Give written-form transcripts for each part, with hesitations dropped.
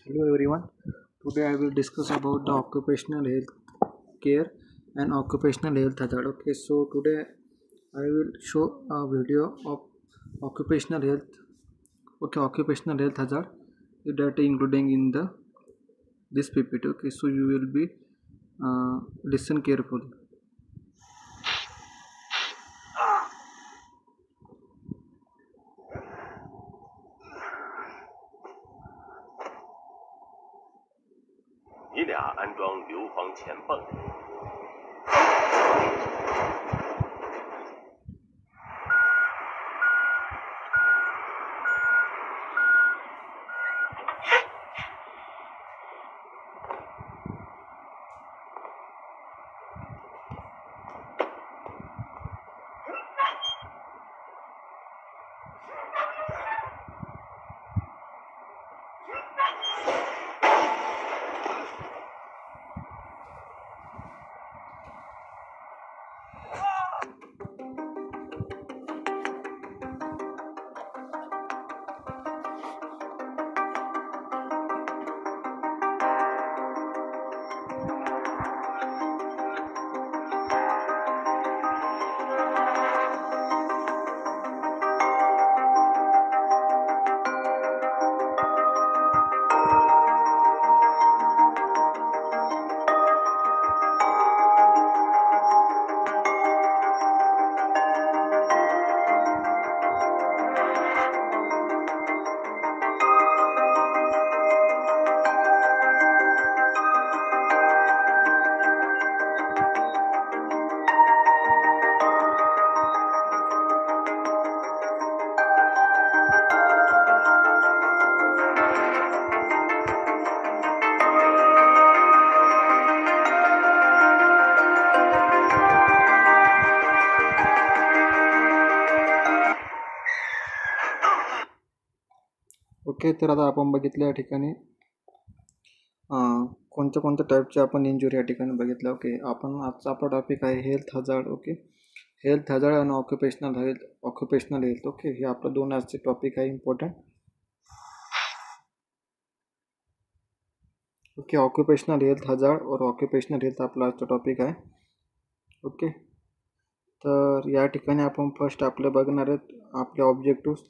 Hello everyone. Today I will discuss about the occupational health care and occupational health hazard. Okay, so today I will show a video of occupational health. Okay, occupational health hazard that including in the this PPT. Okay, so you will be listen carefully.安装硫磺钳泵。ओके, तर आता आपण बघितलं या ठिकाणी कोणत्या कोणत्या टाईपचे आपण इंजुरी या ठिकाणी बघितलं. ओके, आपण आजचा आपला टॉपिक आहे health hazard. Okay, health hazard आणि ऑक्युपेशनल हेल्थ. ओके, हे आपलं दोन आजचे टॉपिक आहे important. Okay, occupational health hazard और ऑक्युपेशनल हेल्थ आपला आजचा टॉपिक आहे. ओके, तर या ठिकाणी आपण फर्स्ट आपले बघणार आहेत आपले ऑब्जेक्टिव्स.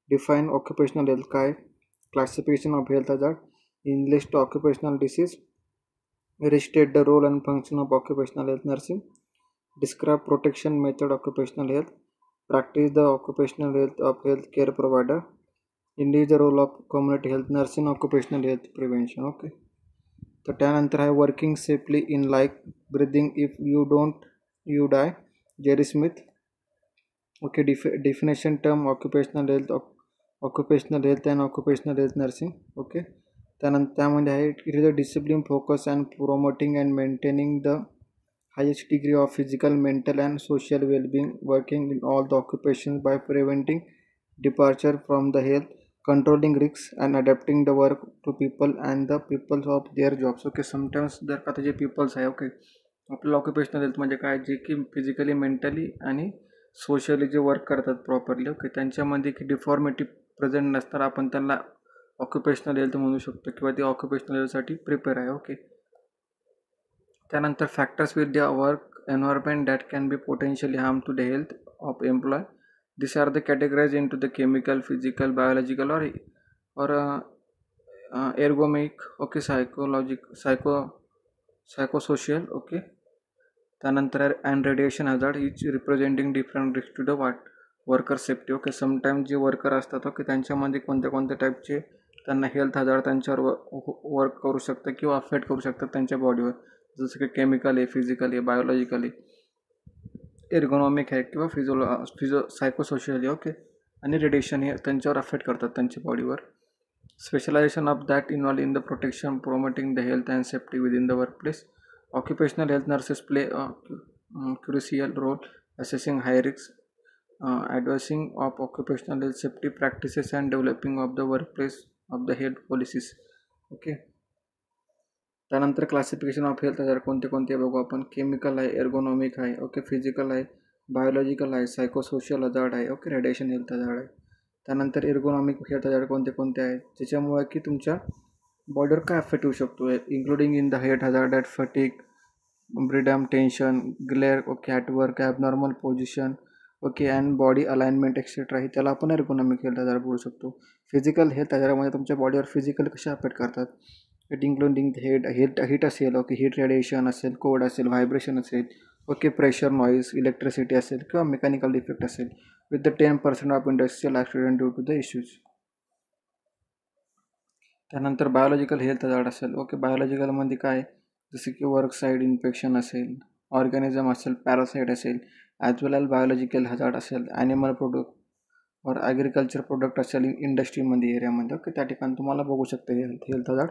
डिफाईन ऑक्युपेशनल हेल्थ काय, classification of health hazard, enlist occupational disease, restate the role and function of occupational health nursing, describe protection method occupational health, practice the occupational health of healthcare provider, indicate the role of community health nursing occupational health prevention. Okay, तर त्यानंतर आहे working safely in like breathing if you don't you die, Jerry Smith. Okay, definition term occupational health and occupational health nursing. Okay, त्यानंतर त्यामध्ये आहे it is a discipline focus and promoting and maintaining the highest degree of physical, mental and social wellbeing, working in all the occupations by preventing departure from the health, controlling risk and adapting the work to people and the peoples of their jobs. Okay, sometimes जर का जे people's आहे, okay, आपल्याला occupational health म्हणजे काय, जे की physically, mentally आणि सोशली जे वर्क करतात प्रॉपरली. ओके, त्यांच्यामध्ये की डिफॉर्मिटी प्रेझेंट नसतात, आपण त्यांना ऑक्युपेशनल हेल्थ म्हणू शकतो किंवा ते ऑक्युपेशनल हेल्थसाठी प्रिपेअर आहे. ओके, त्यानंतर factors with the work environment that can be potentially harm to the health of employ. This are the categorize into the chemical, physical, biological और एर्गोमिक. Okay, psychosocial. ओके, त्यानंतर and radiation hazard each representing different risk to the worker safety. Okay, sometime जे वर्कर असतात, okay, त्यांच्यामध्ये कोणत्या कोणत्या टाईपचे त्यांना हेल्थ हजार्ड त्यांच्यावर वर्क करू शकतं किंवा अफेक्ट करू शकतात त्यांच्या बॉडीवर, जसं की केमिकल आहे, फिजिकल आहे, बायोलॉजिकल आहे, एर्गोनॉमिक आहे किंवा सायकोसोशियल आहे. ओके, आणि रेडिएशन हे त्यांच्यावर अफेक्ट करतात त्यांच्या बॉडीवर. Specialization of that involve in the protection, promoting the health and safety within the workplace. Occupational health nurses play crucial role assessing high risk, advising of occupational health safety practices and developing of the workplace of the health policies. Okay, त्यानंतर classification of health hazard कोणते कोणते बघू आपण. Chemical आहे, ergonomic आहे, okay, physical आहे, biological आहे, सायकोसोशियल hazard आहे, ओके, रेडिएशन हेल्थ हजार्ड आहे. त्यानंतर एर्गोनॉमिक हेल्थ हजार्ड कोणते कोणते आहेत, ज्याच्यामुळे की तुमच्या बॉडीवर काय अफेक्ट होऊ शकतो, including in the head hazard that fatigue, boredom, tension, glare, okay, at work, abnormal position, okay, and body alignment etcetera. हे त्याला आपण एर्गोनॉमिक हेल्थ हजार्ड बोलू शकतो. फिजिकल हेल्थ हजार्डमध्ये तुमच्या बॉडीवर फिजिकल कसे अफेक्ट करतात, इट इन्क्लुडिंग हीट असेल, ओके, हीट रेडिएशन असेल, कोड असेल, व्हायब्रेशन असेल, ओके, प्रेशर, नॉईज, इलेक्ट्रिसिटी असेल किंवा मेकॅनिकल डिफेक्ट असेल, with the 10% of industrial accident due to the issues. त्यानंतर बायोलॉजिकल हेल्थ हजार्ड असेल, ओके, बायोलॉजिकलमध्ये काय, जसे की वर्क साईड इन्फेक्शन असेल, ऑर्गॅनिझम असेल, पॅरासाईट असेल, as well as biological hazard असेल, ॲनिमल प्रोडक्ट और ॲग्रिकल्चर प्रोडक्ट असेल इंडस्ट्रीमध्ये, एरियामध्ये, ओके, त्या ठिकाणी तुम्हाला बघू शकता हेल्थ हजार्ड.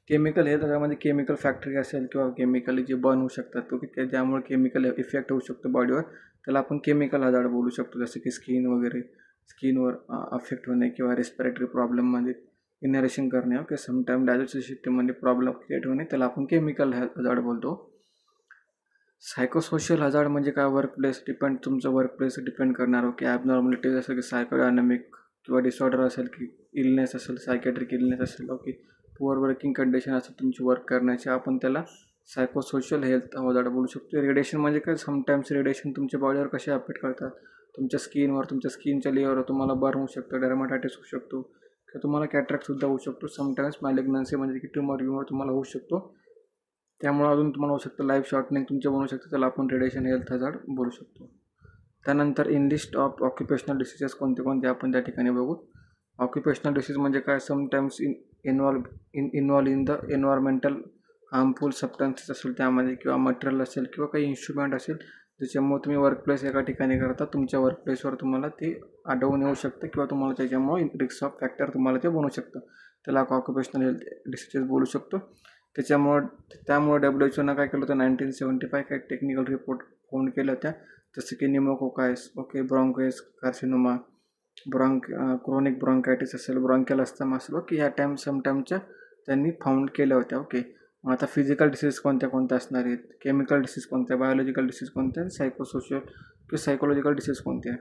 केमिकल हेल्थ हजार्डमध्ये केमिकल फॅक्टरी असेल किंवा केमिकली जे बर्न होऊ शकतात, ओके, ज्यामुळे केमिकल इफेक्ट होऊ शकतो बॉडीवर, त्याला आपण केमिकल हजार्ड बोलू शकतो. जसं की स्किनवर अफेक्ट होणे किंवा रेस्पिरेटरी प्रॉब्लेममध्ये इनहेलेशन करणे, ओके, समटाईम डायजेस्टिव्ह सिस्टीममध्ये प्रॉब्लेम क्रिएट होणे, त्याला आपण केमिकल हजार्ड बोलतो. सायकोसोशियल हजार्ड म्हणजे काय, तुमचं वर्कप्लेस डिपेंड करणार, ओके, ॲबनॉर्मलिटीज असेल की सायकोडायनॅमिक किंवा डिसऑर्डर असेल की इलनेस असेल, सायकॅट्रिक इलनेस असेल, ओके, पुअर वर्किंग कंडिशन असेल तुमची वर्क करण्याची, आपण त्याला सायकोसोशियल हेल्थ हजार्ड बोलू शकतो. रेडिएशन म्हणजे काय, समटाईम्स रेडिएशन तुमच्या बॉडीवर कसे अफेक्ट करतात, तुमच्या स्किनवर, तुमच्या स्किनच्या लेअरवर तुम्हाला बर्न होऊ शकतं, डर्माटायटिस होऊ शकतो किंवा तुम्हाला कॅटरॅक्टसुद्धा होऊ शकतो. समटाईम्स मॅलिग्नन्सी म्हणजे की ट्यूमर तुम्हाला होऊ शकतो, त्यामुळे अजून तुम्हाला होऊ शकतं लाईफ शॉर्टनिंग तुमचे बनवू शकतं, त्याला आपण रेडिएशन हेल्थ हजार्ड बोलू शकतो. त्यानंतर in list of occupational diseases कोणते आपण त्या ठिकाणी बघू. ऑक्युपेशनल डिसीज म्हणजे काय, sometimes involve in the environmental harmful substances असेल त्यामध्ये, किंवा मटेरियल असेल किंवा काही इन्स्ट्रुमेंट असेल ज्याच्यामुळे तुम्ही वर्कप्लेस एका ठिकाणी करता, तुमच्या वर्कप्लेसवर तुम्हाला ते आढळून येऊ शकतं किंवा तुम्हाला त्याच्यामुळे रिस्क ऑफ फॅक्टर तुम्हाला ते बनवू शकतं, त्याला ऑक्युपेशनल हेल्थ डिसीजेस बोलू शकतो. त्यामुळे WHO काय केलं होतं, 1975 काही टेक्निकल रिपोर्ट फाउंड केल्या होत्या, जसं की निमोकोकायस, okay, bronchitis carcinoma, chronic bronchitis असेल, ब्रॉन्कियल अस्थमा असेल, ओके, ह्या समटाईमच्या त्यांनी फाउंड केल्या होत्या. ओके, आता फिजिकल डिसीज कोणत्या असणार आहेत, केमिकल डिसीज कोणत्या, बायोलॉजिकल डिसीज कोणत्या, सायकोसोशियल किंवा सायकोलॉजिकल डिसीज कोणत्या.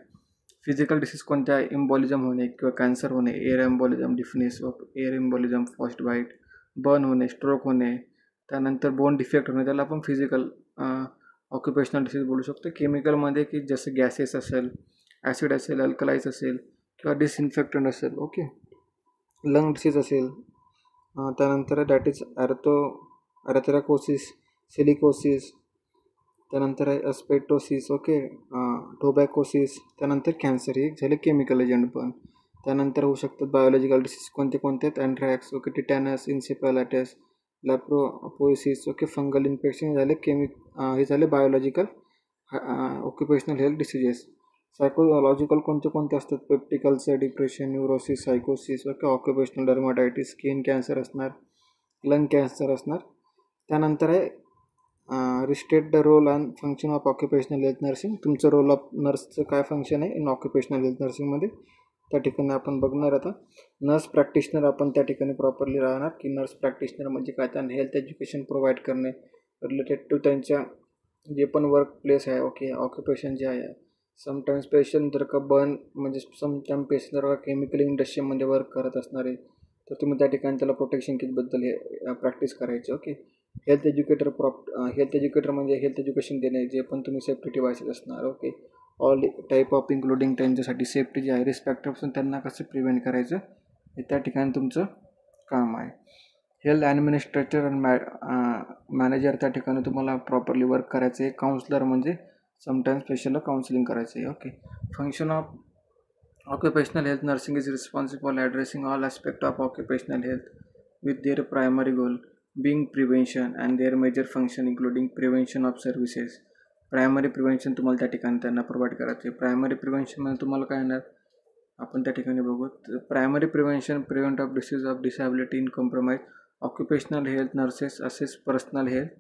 फिजिकल डिसीज कोणत्या, एम्बॉलिझम होणे किंवा कॅन्सर होणे, air embolism, deafness of air embolism, first bite, burn होणे, स्ट्रोक होणे, त्यानंतर बोन डिफेक्ट होणे, त्याला आपण फिजिकल ऑक्युपेशनल डिसीज बोलू शकतो. केमिकलमध्ये की जसं गॅसेस असेल, ॲसिड असेल, अल्कलाईज असेल किंवा डिसइन्फेक्टंट असेल, ओके, लंग डिसीज असेल, त्यानंतर दॅट इज ॲरेथ्राकोसिस, सिलिकोसिस, त्यानंतर आहे अस्पेक्टोसिस, ओके, टोबॅकोसिस, त्यानंतर कॅन्सर, हे झाले केमिकल एजंट. पण त्यानंतर होऊ शकतात बायोलॉजिकल डिसीज कोणते आहेत, anthrax, okay, tetanus, encephalitis, leptospirosis, okay, fungal infection झाले. हे झाले biological occupational health diseases. Psychological कोणते असतात, पेप्टिक अल्सर, डिप्रेशन, न्यूरोसिस, सायकोसिस, okay, occupational dermatitis, skin cancer असणार, लंग कॅन्सर असणार. त्यानंतर आहे restate the role and function of occupational health nursing. तुमचं रोल ऑफ नर्सचं काय फंक्शन आहे इन ऑक्युपेशनल हेल्थ नर्सिंगमध्ये, त्या ठिकाणी आपण बघणार. आता नर्स प्रॅक्टिशनर आपण त्या ठिकाणी प्रॉपरली राहणार, की नर्स प्रॅक्टिशनर म्हणजे काय, त्यांना हेल्थ एज्युकेशन प्रोव्हाइड करणे रिलेटेड टू त्यांच्या जे पण वर्क प्लेस आहे, ओके, ऑक्युपेशन जे आहे. समटाईम्स पेशंट जर का म्हणजे समटाईम पेशंट जर का केमिकल इंडस्ट्रीमध्ये वर्क करत असणार आहे, तर तुम्ही त्या ठिकाणी त्याला प्रोटेक्शन किटबद्दल हे प्रॅक्टिस करायची. ओके, हेल्थ एज्युकेटर म्हणजे हेल्थ एज्युकेशन देणे, जे पण तुम्ही सेफ्टी डिव्हायसेस असणार, okay, all type of including त्यांच्यासाठी सेफ्टी जे आहे रिस्पेक्टपासून त्यांना कसं प्रिव्हेंट करायचं हे त्या ठिकाणी तुमचं काम आहे. हेल्थ ॲडमिनिस्ट्रेटर आणि मॅनेजर त्या ठिकाणी तुम्हाला प्रॉपरली वर्क करायचं आहे. काउन्सलर म्हणजे समटाईम्स पेशंटला काउन्सिलिंग करायचं आहे. Okay, function of occupational health nursing is responsible addressing all aspect of occupational health with their primary goal being prevention and their major function including prevention of services. Primary prevention तुम्हाला त्या ठिकाणी त्यांना provide करायचे. Primary प्रिव्हेंशनमध्ये तुम्हाला काय येणार आपण त्या ठिकाणी बघू. Primary prevention, prevent of disease of disability in compromise. Occupational health nurses assess personal health,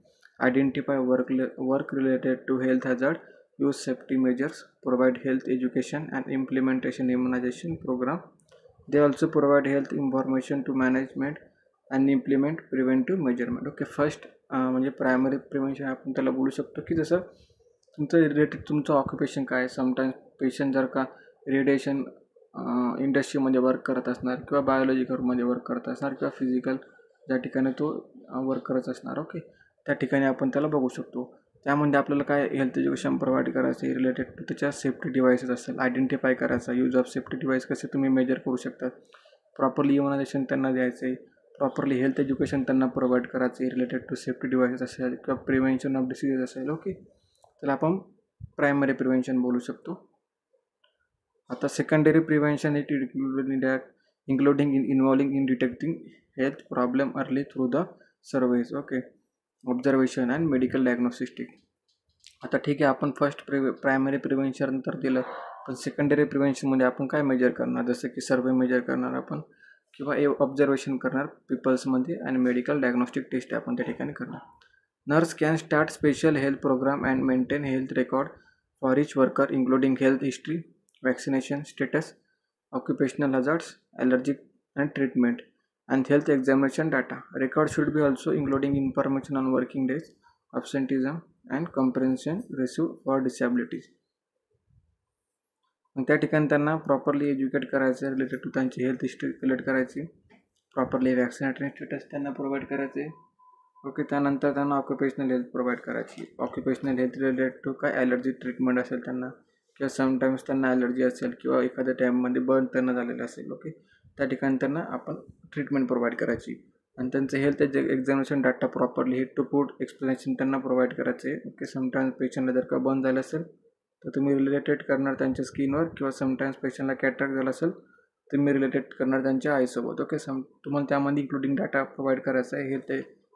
identify work related to health hazard, use safety measures, provide health education and implementation immunization program. They also provide health information to management आणि implement preventive measurement. Okay, first म्हणजे primary prevention आपण त्याला बोलू शकतो की जसं तुमचं related तुमचं ऑक्युपेशन काय आहे. समटाईम्स पेशंट जर का रेडिएशन इंडस्ट्रीमध्ये वर्क करत असणार किंवा बायोलॉजिकलमध्ये वर्क करत असणार किंवा फिजिकल ज्या ठिकाणी तो वर्करच असणार. ओके, त्या ठिकाणी आपण त्याला बघू शकतो. त्यामध्ये आपल्याला काय हेल्थ एज्युकेशन प्रोव्हाइड करायचं आहे रिलेटेड टू त्याच्या सेफ्टी डिव्हाइसेस असेल, आयडेंटिफाय करायचा, यूज ऑफ सेफ्टी डिव्हाइस कसे तुम्ही मेजर करू शकतात, प्रॉपरली इम्युनायझेशन त्यांना द्यायचं आहे, प्रॉपरली हेल्थ एज्युकेशन त्यांना प्रोव्हाइड करायचं आहे रिलेटेड टू सेफ्टी डिव्हाइसेस असेल किंवा प्रिव्हेन्शन ऑफ डिसीजेस असेल. ओके, तर आपण प्रायमरी प्रिव्हेन्शन बोलू शकतो. आता secondary prevention it including involving in detecting health problem early through the surveys. Okay, observation and medical diagnostic. आता ठीक आहे, आपण फर्स्ट प्रायमरी प्रिव्हेन्शन नंतर दिलं, पण सेकंडरी प्रिव्हेन्शनमध्ये आपण काय मेजर करणार, जसं की सर्वे मेजर करणार आपण किंवा ऑब्झर्वेशन करणार पीपल्समध्ये आणि मेडिकल डायग्नोस्टिक टेस्ट आपण त्या ठिकाणी करणार. Nurse can start special health program and maintain health record for each worker including health history, vaccination status, occupational hazards, allergic and treatment, and health examination data. Record should be also including information on working days, absenteeism, and compensation received for disabilities. त्या ठिकाणी त्यांना properly educate करायचं related to त्यांची health history collect करायची, properly वॅक्सिनेटरी status त्यांना provide करायचे. Okay, त्यानंतर त्यांना ऑक्युपेशनल हेल्थ प्रोव्हाइड करायची. ऑक्युपेशनल हेल्थ रिलेटेड टू काय ॲलर्जी ट्रीटमेंट असेल त्यांना, किंवा समटाईम्स त्यांना ॲलर्जी असेल किंवा एखाद्या टाईममध्ये बर्न त्यांना झालेलं असेल. ओके, त्या ठिकाणी त्यांना आपण ट्रीटमेंट प्रोव्हाइड करायची आणि त्यांचं health examination data properly head to food explanation त्यांना प्रोव्हाइड करायचे. ओके, समटाईम्स पेशंटला जर का बर्न झालं असेल तर तुम्ही रिलेटेड करणार त्यांच्या स्किनवर, किंवा समटाईम्स पेशंटला कॅटरॅक्ट झालं असेल तुम्ही रिलेटेड करणार त्यांच्या आईसोबत. ओके, तुम्हाला त्यामध्ये इन्क्लुडिंग डाटा प्रोव्हाइड करायचा आहे हेल्थ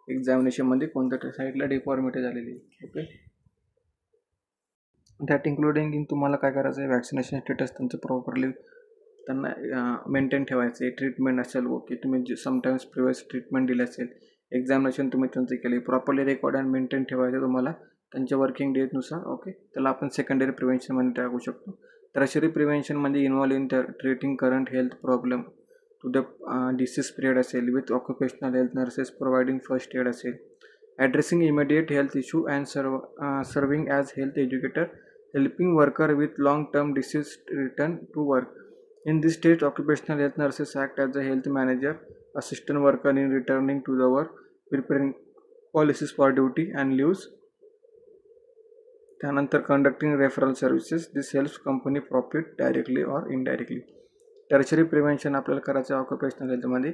एक्झामिनेशनमध्ये कोणत्या साईडला डिफॉर्मिटी झालेली. ओके, दॅट इन्क्लुडिंग इन तुम्हाला काय करायचं आहे, वॅक्सिनेशन स्टेटस त्यांचं प्रॉपरली त्यांना मेंटेन ठेवायचं आहे. ट्रीटमेंट असेल, ओके, तुम्ही समटाईम्स प्रिव्हियस ट्रीटमेंट दिली असेल, एक्झामिनेशन तुम्ही त्यांचं केली, प्रॉपरली रेकॉर्ड अँड मेंटेन ठेवायचं तुम्हाला त्यांच्या वर्किंग डेजनुसार. ओके, त्याला आपण सेकंडरी प्रिव्हेन्शनमध्ये टाकू शकतो. टर्शरी प्रिव्हेन्शनमध्ये involve in treating current health problem to the disease period असेल with occupational health nurses providing first aid असेल, addressing immediate health issue and serving as health educator, helping worker with long-term disease return to work. In this stage, occupational health nurses act as a health manager, assistant worker in returning to the work, preparing policies for duty and leaves. त्यानंतर conducting referral services. This helps company profit directly or indirectly. Tertiary prevention आपल्याला करायचं occupational हेल्थमध्ये,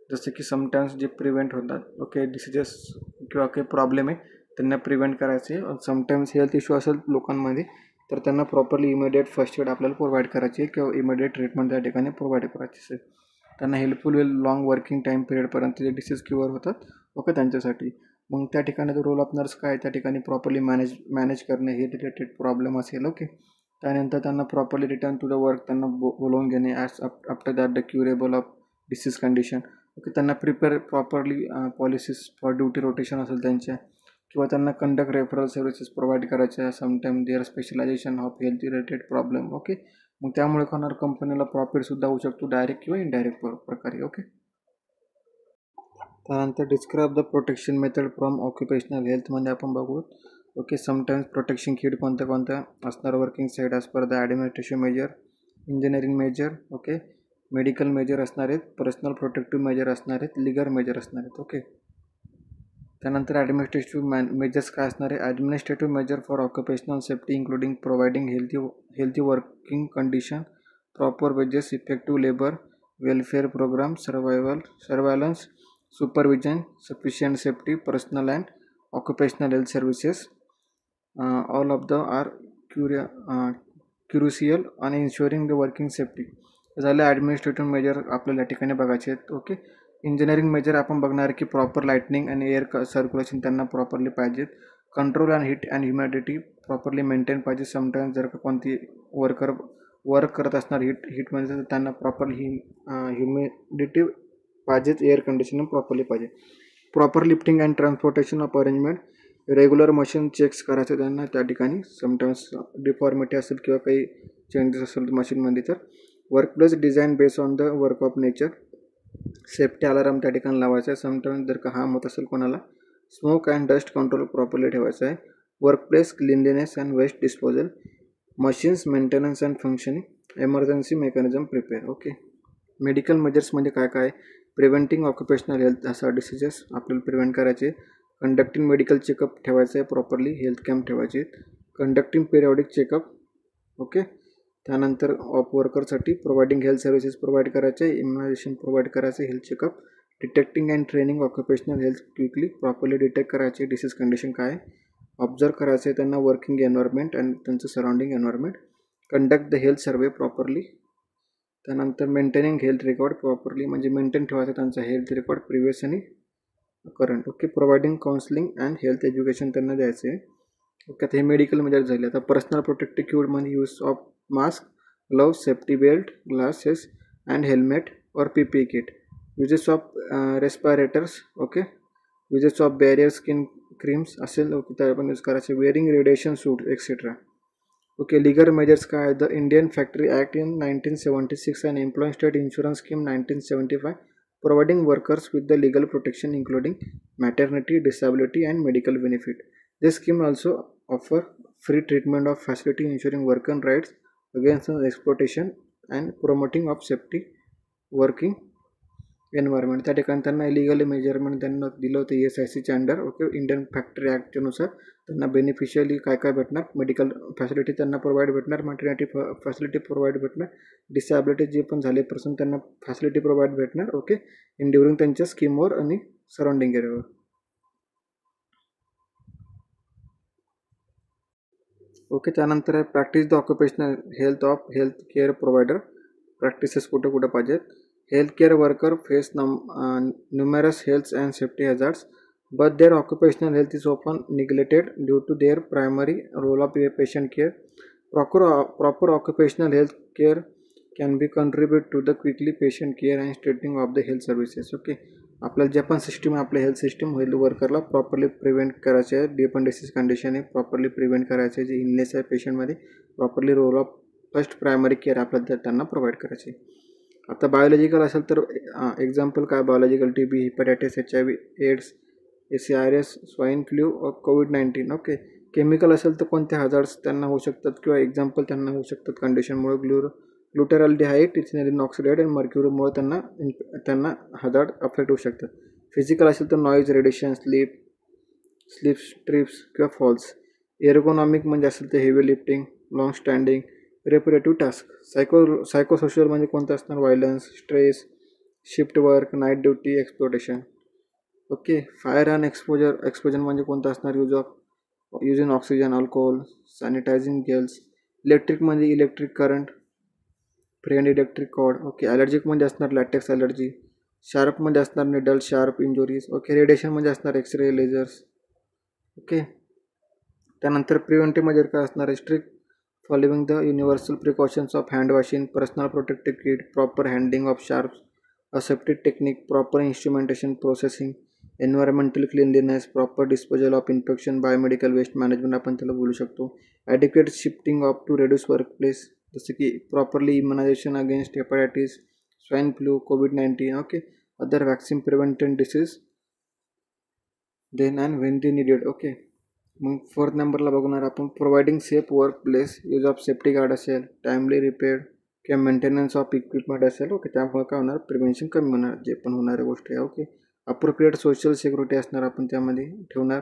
जसं की sometimes जे prevent होतात, okay, diseases किंवा काही problem आहे त्यांना प्रिव्हेंट करायचे. समटाईम्स हेल्थ इश्यू असेल लोकांमध्ये तर त्यांना प्रॉपरली इमिडिएट फर्स्ट एड आपल्याला प्रोव्हाइड करायची आहे किंवा इमिडिएट ट्रीटमेंट त्या ठिकाणी प्रोव्हाइड करायची असेल. त्यांना हेल्पफुल होईल लॉंग वर्किंग टाईम पिरियडपर्यंत जे डिसीज क्युअर होतात. ओके, त्यांच्यासाठी मग त्या ठिकाणी जो रोल ऑफ नर्स काय, त्या ठिकाणी प्रॉपरली मॅनेज करणे हे रिलेटेड प्रॉब्लेम असेल. ओके, त्यानंतर त्यांना properly return to the work त्यांना बोलवून घेणे as after that the curable of disease condition. Okay, त्यांना prepare properly policies for duty rotation असेल त्यांच्या, किंवा त्यांना कंडक्ट रेफरल सर्व्हिसेस प्रोव्हाइड करायच्या sometime there specialization of health related problem. Okay, मग त्यामुळे होणार कंपनीला प्रॉफिटसुद्धा होऊ शकतो डायरेक्ट किंवा इनडायरेक्ट प्रकारे. ओके, त्यानंतर describe the protection method from occupational हेल्थमध्ये आपण बघू. ओके, समटाईम्स प्रोटेक्शन किट कोणत्या असणार, working side as per the administration measure, engineering measure, okay, medical measure असणार आहेत, पर्सनल प्रोटेक्टिव्ह मेजर असणार आहेत, लीगल मेजर असणार आहेत. ओके, त्यानंतर ॲडमिनिस्ट्रेटिव्ह मेजर्स काय असणार आहे, administrative measure for occupational safety including providing healthy working condition, proper wages, effective labour welfare program, surveillance, supervision, sufficient safety, personal and occupational health services, all of the are crucial आणि ensuring the working safety. झालं administrative measure आपल्याला या ठिकाणी बघायचे आहेत. Okay, engineering major आपण बघणार की प्रॉपर लाईटनिंग आणि एअर सर्क्युलेशन त्यांना प्रॉपरली पाहिजेत, control and heat and humidity properly maintain पाहिजे. समटाईम्स जर का कोणती वर्क करत असणार हीटमध्ये तर त्यांना प्रॉपरली ह्युमिडिटी पाहिजेत, एअर कंडिशनिंग प्रॉपरली पाहिजे, proper lifting and transportation of arrangement, regular machine checks करायचं त्यांना त्या ठिकाणी. समटाईम्स डिफॉर्मिटी असेल किंवा काही चेंजेस असेल मशीनमध्ये तर workplace design based on the work of nature, safety alarm त्या ठिकाणी लावायचा आहे. समटाईम्स जर का हार्म होत असेल कोणाला, smoke and dust control properly ठेवायचं आहे, workplace cleanliness and waste disposal, machines maintenance and functioning, emergency mechanism prepare. Okay, medical मेजर्समध्ये काय काय, प्रिव्हेंटिंग ऑक्युपेशनल हेल्थ असा डिसीजेस आपल्याला प्रिव्हेंट करायचे. कंडक्टिंग मेडिकल चेकअप ठेवायचं आहे प्रॉपरली, हेल्थ कॅम्प ठेवायचे. Conducting periodic checkup. ओके. त्यानंतर ऑफ वर्करसाठी प्रोव्हाइडिंग हेल्थ सर्व्हिसेस प्रोव्हाइड करायचे, इम्युनायझेशन प्रोव्हाइड करायचे, health checkup. Detecting and training occupational health quickly, properly detect करायचे डिसीज कंडिशन काय आहे. ऑब्झर्व करायचे त्यांना वर्किंग एन्व्हायरमेंट आणि त्यांचं surrounding environment. Conduct the health survey properly. त्यानंतर मेंटेनिंग हेल्थ रेकॉर्ड प्रॉपरली, म्हणजे मेंटेन ठेवायचं त्यांचा हेल्थ रेकॉर्ड प्रिव्हियस आणि current. Okay. Providing counselling and health education त्यांना द्यायचे. ओके. आता हे मेडिकल मेजर झाले. आता personal protective equipment use of mask, gloves, safety belt, glasses and helmet और PPE kit. Uses of respirators. Okay. Uses of barrier skin creams असेल, okay, त्या पण यूज करायचे. वेअरिंग रेडिएशन सूट एक्सेट्रा. ओके. लीगल मेजर्स काय. The Indian factory act in 1976 and employee state insurance scheme 1975 providing workers with the legal protection including maternity, disability and medical benefit. This scheme also offer free treatment of facility ensuring worker rights against exploitation and promoting of safety working environment. त्या ठिकाणी त्यांना illegal measurement त्यांना दिलं होतं ESICच्या under. Okay. Indian factory ॲक्टनुसार त्यांना beneficially काय काय भेटणार. मेडिकल फॅसिलिटी त्यांना प्रोव्हाइड भेटणार, मॅटर्निटी फॅसिलिटी प्रोव्हाइड भेटणार, डिसॅबिलिटी जे पण झाले पर्सन त्यांना फॅसिलिटी प्रोव्हाइड भेटणार. ओके. इन ड्युरिंग त्यांच्या स्कीमवर आणि सराउंडिंग एरियावर. ओके. त्यानंतर आहे practice the occupational health of health care provider. Practices कुठं कुठं पाहिजेत. Healthcare worker face numerous health and safety hazards, but their occupational health is often neglected due to their primary role of patient care. Proper occupational health care can be contribute to the quickly patient care and strengthening of the health services. Okay. आपल्याला जे पण system आहे आपल्या health system health वर्करला properly prevent करायचे आहे. जे पण डिसीज कंडिशन आहे प्रॉपरली प्रिव्हेंट करायचे. जे इलनेस आहे पेशंटमध्ये properly role of first primary care आपल्याला त्यांना प्रोव्हाइड करायचे. आता बायोलॉजिकल असेल तर एक्झाम्पल काय. Biological TB, hepatitis, HIV, AIDS, ACRS, swine flu, COVID-19. Okay. Chemical असेल तर कोणते हजार्ड्स त्यांना होऊ शकतात किंवा एक्झाम्पल त्यांना होऊ शकतात कंडिशनमुळे. ग्लुटरॉल्डिहाइड, इथिलीन ऑक्सिडाइड आणि मर्क्युरीमुळे त्यांना हजार्ड अफेक्ट होऊ शकतात. फिजिकल असेल तर नॉईज, रेडिएशन, स्लीप ट्रिप्स किंवा फॉल्स. एर्गोनॉमिक म्हणजे असेल तर heavy lifting, long standing, repetitive task. Psychosocial म्हणजे कोणतं असणार. Violence, stress, shift work, night duty, exploitation. Okay. Fire and exposure म्हणजे कोणतं असणार. Using oxygen, alcohol, sanitizing gels. Electric म्हणजे electric current, friend electric cord. Okay. Allergic म्हणजे असणार latex allergy. Sharp म्हणजे असणार needle sharp injuries. Okay. Radiation म्हणजे असणार एक्सरे, लेझर्स. ओके. त्यानंतर प्रिव्हेंटिव्ह मेजर काय असणार. Strict following the universal precautions of hand washing, personal protective kit, proper handling of sharps, aseptic technique, proper instrumentation processing, environmental cleanliness, proper disposal of infection, biomedical waste management आपण त्याला बोलू शकतो. adequate shifting of to reduce workplace, जसे की properly immunization against hepatitis, swine flu, COVID-19. Okay. other vaccine prevention disease then and when they needed. Okay. मग 4th नंबरला बघणार आपण providing safe work place, use of safety guard असेल, timely repair किंवा maintenance of equipment असेल. Okay. त्यामुळे काय होणार. प्रिव्हेन्शन कमी होणार जे पण होणाऱ्या गोष्टी आहे. ओके. अप्रोप्रिएट सोशल सिक्युरिटी असणार आपण त्यामध्ये ठेवणार.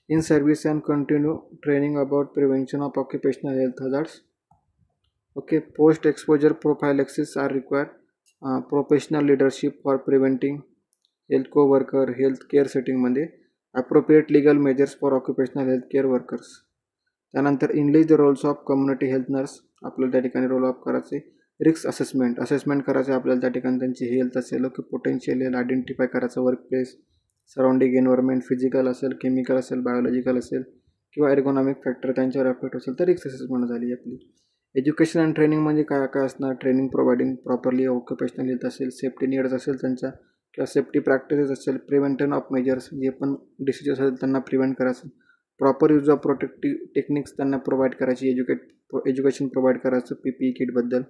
In service and continue training about prevention of occupational health hazards. Okay. Post exposure prophylaxis are required. Professional leadership for preventing health worker health care सेटिंगमध्ये. Appropriate legal measures for occupational health care workers. त्यानंतर enlist the roles of community health nurse आपल्याला त्या ठिकाणी role of करायचे. Risk assessment करायचं आपल्याला त्या ठिकाणी त्यांची हेल्थ असेल. ओके. पोटेन्शियल हेल्थ आयडेंटिफाय करायचं. Work place, surrounding environment, physical असेल, केमिकल असेल, बायोलॉजिकल असेल किंवा एर्गोनॉमिक फॅक्टर त्यांच्यावर अफेक्ट असेल तर रिस्क असेसमेंट झाली आपली. एज्युकेशन अँड ट्रेनिंग म्हणजे काय काय असणार. Training providing properly occupational health असेल, सेफ्टी नीड्स असेल त्यांच्या किंवा सेफ्टी प्रॅक्टिसेस असेल, प्रिव्हेंशन ऑफ मेजर्स जे पण डिसीज असेल त्यांना प्रिव्हेंट करायचं. Proper use of protective techniques त्यांना प्रोव्हाइड करायची. एज्युकेशन प्रोव्हाइड करायचं PPE किटबद्दल.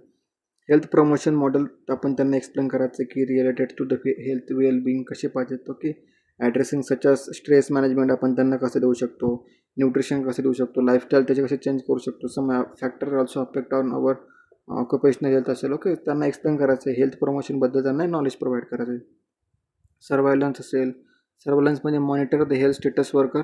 हेल्थ प्रमोशन मॉडेल आपण त्यांना एक्सप्लेन करायचं की related to the health wellbeing कसे पाहिजेत. Okay. Addressing such as stress management आपण त्यांना कसं देऊ शकतो, न्यूट्रिशन कसं देऊ शकतो, लाईफस्टाईल त्याचे कसे चेंज करू शकतो. Some factor also affect on our occupational health असेल. ओके. त्यांना एक्सप्लेन करायचं. हेल्थ प्रमोशनबद्दल त्यांना नॉलेज प्रोव्हाइड करायचं. सर्वायलन्स असेल. सर्वायलन्स म्हणजे monitor the health status worker.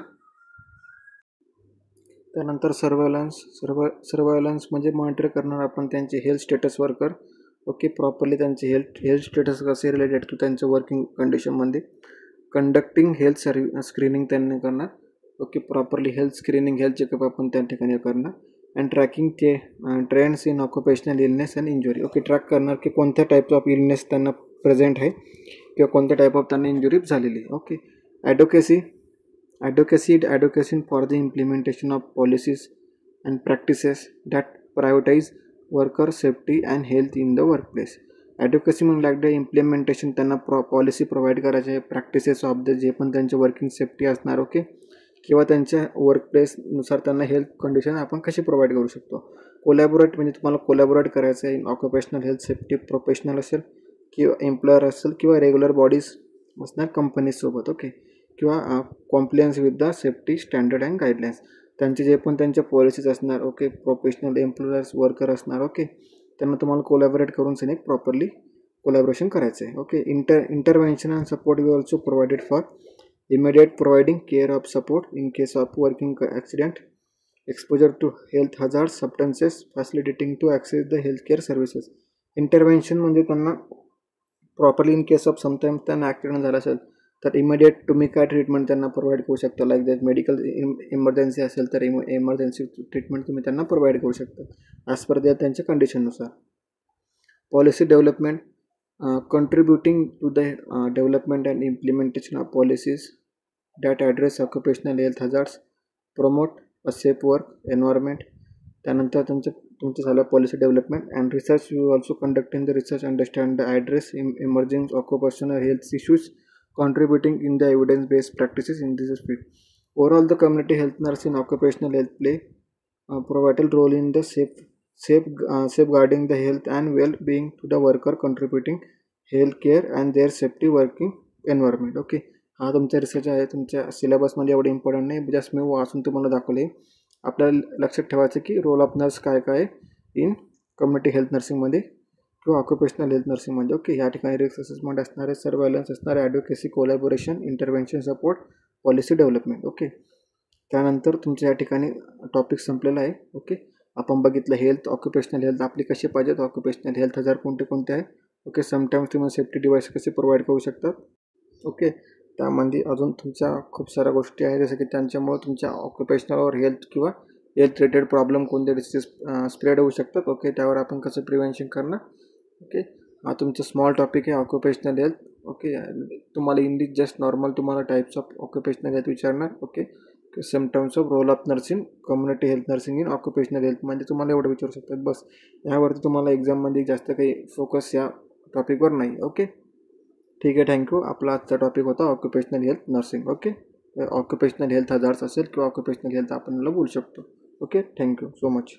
त्यानंतर सर्वायलन्स म्हणजे मॉनिटर करणार आपण त्यांचे health status worker. Okay, properly त्यांचे हेल्थ स्टेटस कसे रिलेटेड टू त्यांच्या वर्किंग कंडिशनमध्ये. कंडक्टिंग हेल्थ स्क्रीनिंग त्यांनी करणार. Okay, properly health screening health checkup आपण त्या ठिकाणी करणार. And tracking trends in occupational illness and injury. Okay, track करणार की कोणत्या टाईप ऑफ इलनेस त्यांना प्रेझेंट आहे किंवा कोणत्या टाईप ऑफ त्यांना इंजुरी झालेली. Okay, advocacy for the implementation of policies and practices that prioritize worker safety and health in the workplace. ॲडव्होकेसी म्हणजे लाईक द इम्प्लिमेंटेशन त्यांना पॉलिसी प्रोव्हाइड करायचे, प्रॅक्टिसेस ऑफ द जे पण त्यांचे वर्किंग सेफ्टी असणार. Okay, किंवा त्यांच्या वर्कप्लेसनुसार त्यांना हेल्थ कंडिशन आपण कशी प्रोव्हाइड करू शकतो. कोलॅबोरेट म्हणजे तुम्हाला कोलॅबोरेट करायचं आहे ऑक्युपेशनल हेल्थ सेफ्टी प्रोफेशनल असेल किंवा एम्प्लॉयर असेल किंवा रेग्युलर बॉडीज असणार कंपनीजसोबत. ओके, किंवा compliance with the safety standard and guidelines. त्यांचे जे पण त्यांच्या पॉलिसीज असणार. ओके, प्रोफेशनल एम्प्लॉयर्स वर्कर असणार. ओके, त्यांना तुम्हाला कोलॅबोरेट करून सिनेक प्रॉपरली कोलॅबोरेशन करायचं आहे. Okay, intervention and support you also provided for immediate providing care of support in case of working accident, exposure to health hazard substances, facilitating to access the health care services. Intervention म्हणजे त्यांना properly in case of sometimes त्यांना accident झाला असेल तर immediate तुम्ही काय treatment त्यांना provide करू शकता. लाईक दॅट मेडिकल इमर्जन्सी असेल तर इमर्जन्सी ट्रीटमेंट तुम्ही त्यांना प्रोव्हाइड करू शकता ॲज पर त्यांच्या कंडिशननुसार. Policy development contributing to the development and implementation of policies that address occupational health hazards, promote a safe work environment. त्यानंतर तुमचं झालं policy development and research. You also conducting the research understand the address emerging occupational health issues, contributing in the evidence-based practices in this field. Overall, the community health nurse in occupational health play a vital role in the safeguarding the health and well-being to the worker, contributing health care and their safety working environment. Okay, हा तुमचा research आहे. तुमच्या सिलेबसमध्ये एवढं important नाही, just मी वाचून तुम्हाला दाखवले. आपल्याला लक्षात ठेवायचं की रोल ऑफ नर्स काय काय इन कम्युनिटी हेल्थ नर्सिंगमध्ये किंवा ऑक्युपेशनल हेल्थ नर्सिंगमध्ये. ओके, या ठिकाणी रिस्क असेसमेंट असणारे, सर्वायलन्स असणारे, advocacy, collaboration, intervention support, policy development. Okay, त्यानंतर तुमच्या या ठिकाणी टॉपिक संपलेला आहे. ओके, आपण बघितलं हेल्थ, ऑक्युपेशनल हेल्थ आपली कशी पाहिजेत, ऑक्युपेशनल हेल्थ हजार कोणते आहे. ओके, समटाईम्स तुम्ही सेफ्टी डिव्हाइस कसे प्रोव्हाइड करू शकतात. ओके, त्यामध्ये अजून तुमच्या खूप साऱ्या गोष्टी आहेत जसं की त्यांच्यामुळे तुमच्या ऑक्युपेशनलवर हेल्थ किंवा हेल्थ रिलेटेड प्रॉब्लेम कोणते डिसीज स्प्रेड होऊ शकतात. ओके, त्यावर आपण कसं प्रिव्हेन्शन करणार. ओके, हा तुमचं स्मॉल टॉपिक आहे ऑक्युपेशनल हेल्थ. ओके, तुम्हाला इंग्लिश जस्ट नॉर्मल तुम्हाला टाईप्स ऑफ ऑक्युपेशनल हेल्थ विचारणार. Okay, symptoms of role of nursing community health nursing in occupational health म्हणजे तुम्हाला एवढं विचारू शकतात बस. यावरती तुम्हाला एक्झाममध्ये जास्त काही फोकस या टॉपिकवर नाही. ओके, ठीक आहे, थँक्यू. आपला आजचा टॉपिक होता occupational health nursing. Okay, occupational health hazards असेल किंवा ऑक्युपेशनल हेल्थ आपण बोलू शकतो. Okay, thank you so much.